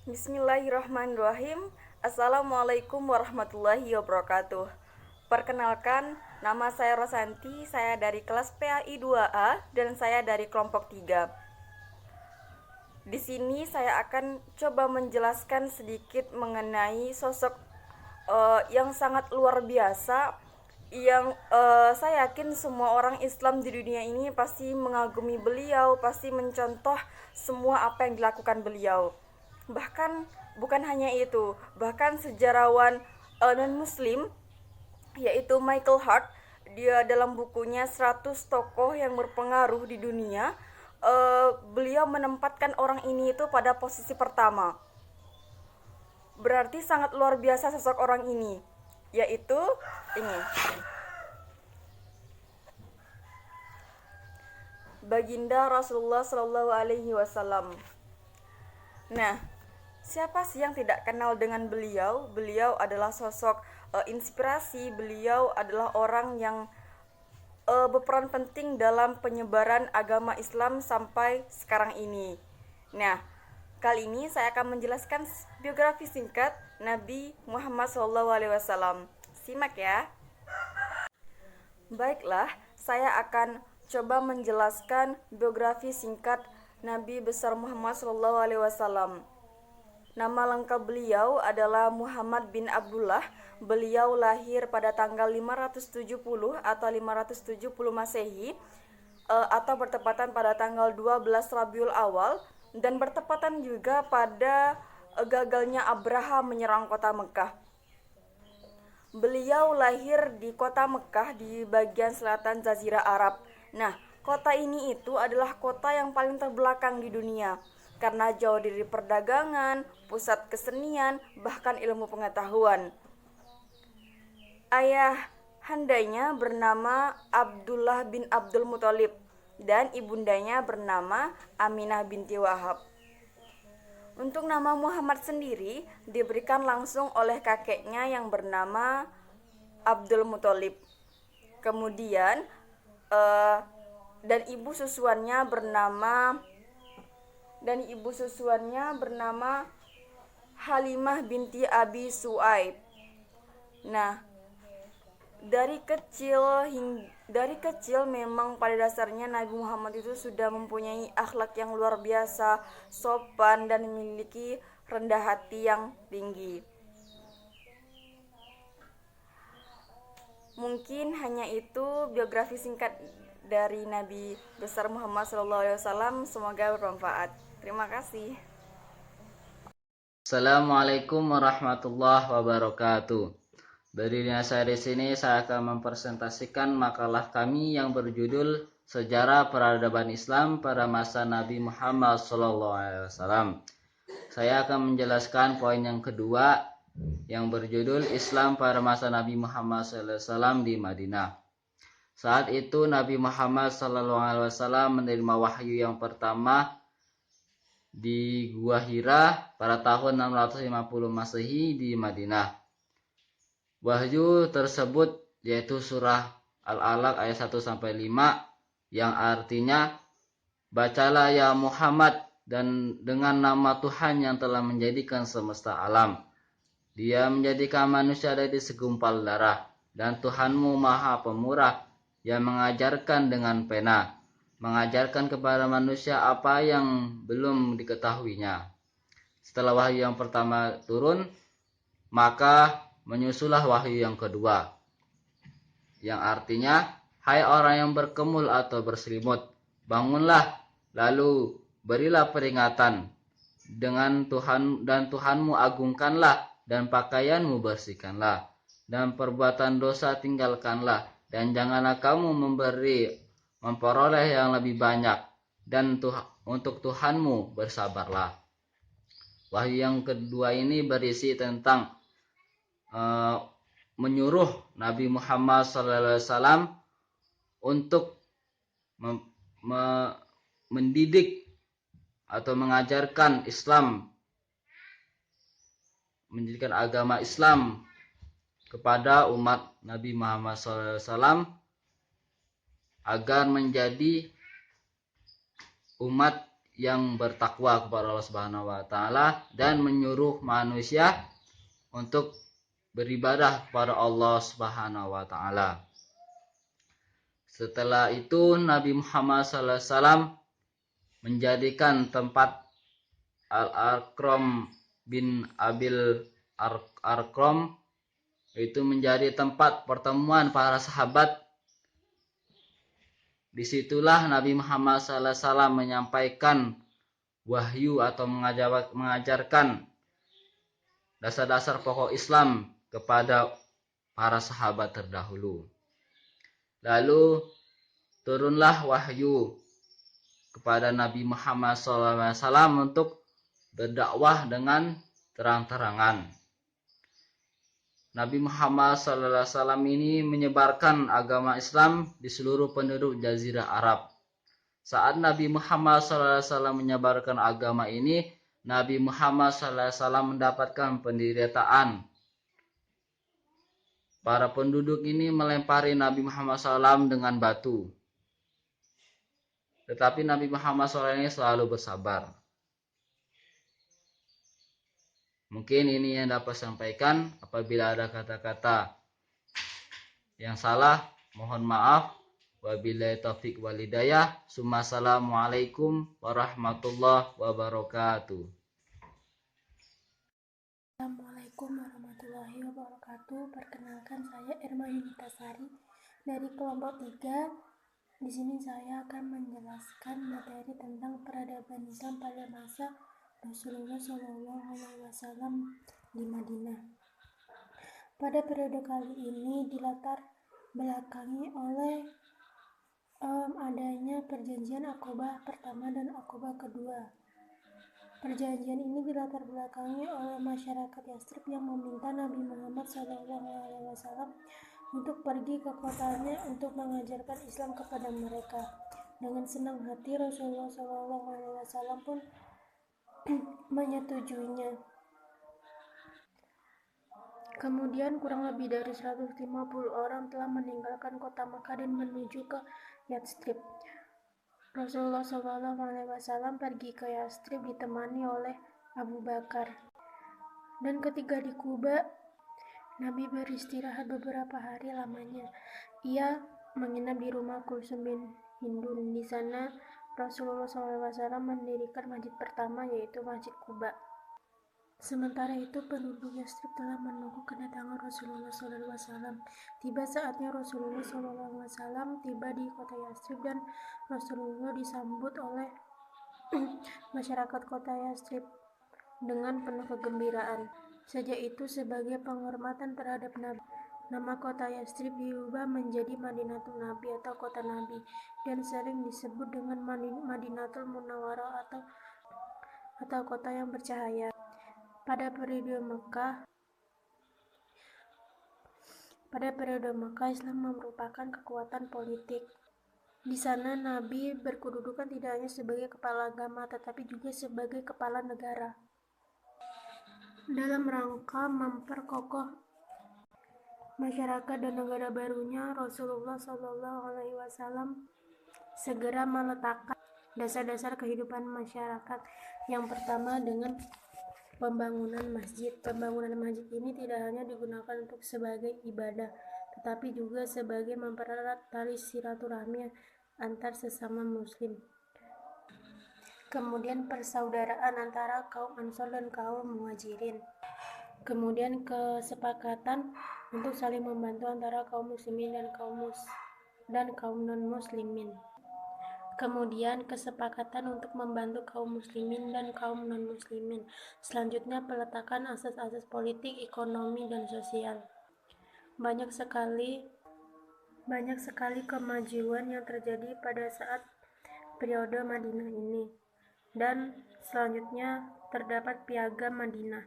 Bismillahirrahmanirrahim. Assalamualaikum warahmatullahi wabarakatuh. Perkenalkan, nama saya Rosanti, saya dari kelas PAI 2A dan saya dari kelompok 3. Di sini saya akan coba menjelaskan sedikit mengenai sosok yang sangat luar biasa yang saya yakin semua orang Islam di dunia ini pasti mengagumi beliau, pasti mencontoh semua apa yang dilakukan beliau. Bahkan bukan hanya itu, bahkan sejarawan non-muslim yaitu Michael Hart, dia dalam bukunya 100 tokoh yang berpengaruh di dunia, beliau menempatkan orang ini itu pada posisi pertama. Berarti sangat luar biasa sosok orang ini, yaitu ini. Baginda Rasulullah Shallallahu Alaihi Wasallam. Nah, siapa sih yang tidak kenal dengan beliau? Beliau adalah sosok inspirasi. Beliau adalah orang yang berperan penting dalam penyebaran agama Islam sampai sekarang ini. Nah, kali ini saya akan menjelaskan biografi singkat Nabi Muhammad SAW. Simak ya. Baiklah, saya akan coba menjelaskan biografi singkat Nabi besar Muhammad SAW. Nama lengkap beliau adalah Muhammad bin Abdullah. Beliau lahir pada tanggal 570 atau 570 Masehi atau bertepatan pada tanggal 12 Rabiul Awal dan bertepatan juga pada gagalnya Abraham menyerang kota Mekah. Beliau lahir di kota Mekah di bagian selatan Jazirah Arab. Nah, kota ini itu adalah kota yang paling terbelakang di dunia karena jauh dari perdagangan, pusat kesenian, bahkan ilmu pengetahuan. Ayah handanya bernama Abdullah bin Abdul Muthalib dan ibundanya bernama Aminah binti Wahab. Untuk nama Muhammad sendiri diberikan langsung oleh kakeknya yang bernama Abdul Muthalib. Kemudian dan ibu susuannya bernama Halimah binti Abi Suaib. Nah, dari kecil memang pada dasarnya Nabi Muhammad itu sudah mempunyai akhlak yang luar biasa, sopan dan memiliki rendah hati yang tinggi. Mungkin hanya itu biografi singkat dari Nabi besar Muhammad SAW. Semoga bermanfaat. Terima kasih. Assalamualaikum warahmatullahi wabarakatuh. Berdirinya saya di sini, saya akan mempresentasikan makalah kami yang berjudul Sejarah Peradaban Islam pada masa Nabi Muhammad SAW. Saya akan menjelaskan poin yang kedua yang berjudul Islam pada masa Nabi Muhammad SAW di Madinah. Saat itu Nabi Muhammad SAW menerima wahyu yang pertama di Gua Hira pada tahun 650 Masehi di Madinah. Wahyu tersebut yaitu surah Al-Alaq ayat 1-5 yang artinya, bacalah ya Muhammad dan dengan nama Tuhan yang telah menjadikan semesta alam. Dia menjadikan manusia dari segumpal darah dan Tuhanmu Maha Pemurah yang mengajarkan dengan pena, mengajarkan kepada manusia apa yang belum diketahuinya. Setelah wahyu yang pertama turun, maka menyusulah wahyu yang kedua, yang artinya, hai orang yang berkemul atau berselimut, bangunlah, lalu berilah peringatan dengan Tuhan dan Tuhanmu agungkanlah dan pakaianmu bersihkanlah dan perbuatan dosa tinggalkanlah dan janganlah kamu memperoleh yang lebih banyak dan untuk Tuhanmu bersabarlah. Wahyu yang kedua ini berisi tentang menyuruh Nabi Muhammad SAW untuk mendidik atau mengajarkan Islam, mendidikan agama Islam kepada umat Nabi Muhammad SAW agar menjadi umat yang bertakwa kepada Allah Subhanahu wa taala dan menyuruh manusia untuk beribadah kepada Allah Subhanahu wa taala. Setelah itu Nabi Muhammad SAW menjadikan tempat Al-Arqam bin Abil Arqam itu menjadi tempat pertemuan para sahabat. Disitulah Nabi Muhammad SAW menyampaikan wahyu atau mengajarkan dasar-dasar pokok Islam kepada para sahabat terdahulu. Lalu turunlah wahyu kepada Nabi Muhammad SAW untuk berdakwah dengan terang-terangan. Nabi Muhammad SAW ini menyebarkan agama Islam di seluruh penduduk Jazirah Arab. Saat Nabi Muhammad SAW menyebarkan agama ini, Nabi Muhammad SAW mendapatkan penderitaan. Para penduduk ini melempari Nabi Muhammad SAW dengan batu. Tetapi Nabi Muhammad SAW ini selalu bersabar. Mungkin ini yang dapat sampaikan. Apabila ada kata-kata yang salah, mohon maaf. Wabillahi taufiq wal hidayah. Assalamualaikum warahmatullahi wabarakatuh. Assalamualaikum warahmatullahi wabarakatuh. Perkenalkan, saya Irma Yunitasari dari kelompok 3. Di sini saya akan menjelaskan materi tentang peradaban Islam pada masa Rasulullah SAW di Madinah. Pada periode kali ini dilatar belakangi oleh adanya perjanjian Aqobah pertama dan Aqobah kedua. Perjanjian ini dilatar belakangi oleh masyarakat Yastrib yang meminta Nabi Muhammad SAW untuk pergi ke kotanya untuk mengajarkan Islam kepada mereka. Dengan senang hati Rasulullah SAW pun menyetujuinya. Kemudian kurang lebih dari 150 orang telah meninggalkan kota Makkah dan menuju ke Yastrib. Rasulullah SAW pergi ke Yastrib ditemani oleh Abu Bakar. Dan ketika di Kuba, Nabi beristirahat beberapa hari lamanya. Ia menginap di rumah Kulsum bin Hindun. Di sana Rasulullah SAW mendirikan masjid pertama, yaitu Masjid Kuba. Sementara itu penduduk Yastrib telah menunggu kedatangan Rasulullah SAW. Tiba saatnya Rasulullah SAW tiba di kota Yastrib dan Rasulullah disambut oleh masyarakat kota Yastrib dengan penuh kegembiraan. Sejak itu sebagai penghormatan terhadap Nabi, nama kota Yastrib diubah menjadi Madinatul Nabi atau kota Nabi dan sering disebut dengan Madinatul Munawwarah atau kota yang bercahaya. Pada periode Makkah, Islam merupakan kekuatan politik. Di sana Nabi berkedudukan tidak hanya sebagai kepala agama, tetapi juga sebagai kepala negara. Dalam rangka memperkokoh masyarakat dan negara barunya, Rasulullah SAW segera meletakkan dasar-dasar kehidupan masyarakat. Yang pertama dengan pembangunan masjid. Pembangunan masjid ini tidak hanya digunakan untuk sebagai ibadah, tetapi juga sebagai mempererat tali silaturahmi antar sesama muslim. Kemudian persaudaraan antara kaum Ansor dan kaum Muhajirin. Kemudian kesepakatan untuk saling membantu antara kaum muslimin dan kaum non-muslimin. Kemudian kesepakatan untuk membantu kaum muslimin dan kaum non-muslimin. Selanjutnya peletakan asas-asas politik, ekonomi, dan sosial. Banyak sekali kemajuan yang terjadi pada saat periode Madinah ini. Dan selanjutnya terdapat Piagam Madinah.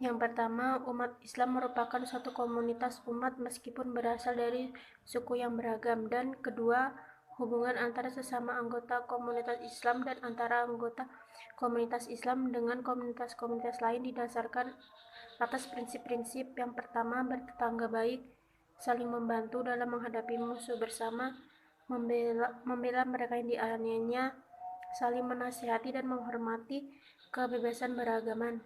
Yang pertama, umat Islam merupakan suatu komunitas umat meskipun berasal dari suku yang beragam. Dan kedua, hubungan antara sesama anggota komunitas Islam dan antara anggota komunitas Islam dengan komunitas-komunitas lain didasarkan atas prinsip-prinsip. Yang pertama, bertetangga baik, saling membantu dalam menghadapi musuh bersama, membela mereka yang dianiayanya, saling menasihati dan menghormati kebebasan beragaman.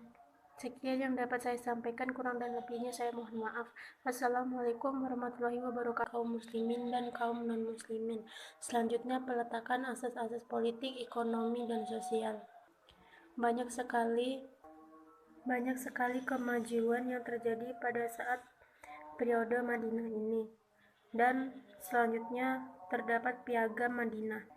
Sekian yang dapat saya sampaikan, kurang dan lebihnya saya mohon maaf. Assalamualaikum warahmatullahi wabarakatuh, kaum muslimin dan kaum non-muslimin. Selanjutnya, peletakan asas-asas politik, ekonomi, dan sosial. Banyak sekali kemajuan yang terjadi pada saat periode Madinah ini. Dan selanjutnya terdapat Piagam Madinah.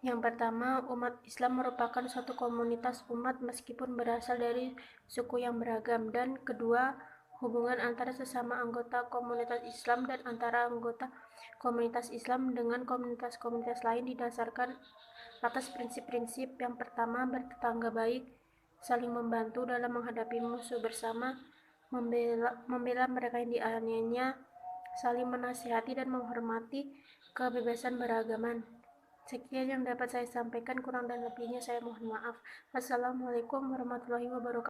Yang pertama, umat Islam merupakan suatu komunitas umat meskipun berasal dari suku yang beragam. Dan kedua, hubungan antara sesama anggota komunitas Islam dan antara anggota komunitas Islam dengan komunitas-komunitas lain didasarkan atas prinsip-prinsip. Yang pertama, bertetangga baik, saling membantu dalam menghadapi musuh bersama, membela mereka yang dianiaya, saling menasihati dan menghormati kebebasan beragaman. Sekian yang dapat saya sampaikan, kurang dan lebihnya saya mohon maaf. Assalamualaikum warahmatullahi wabarakatuh.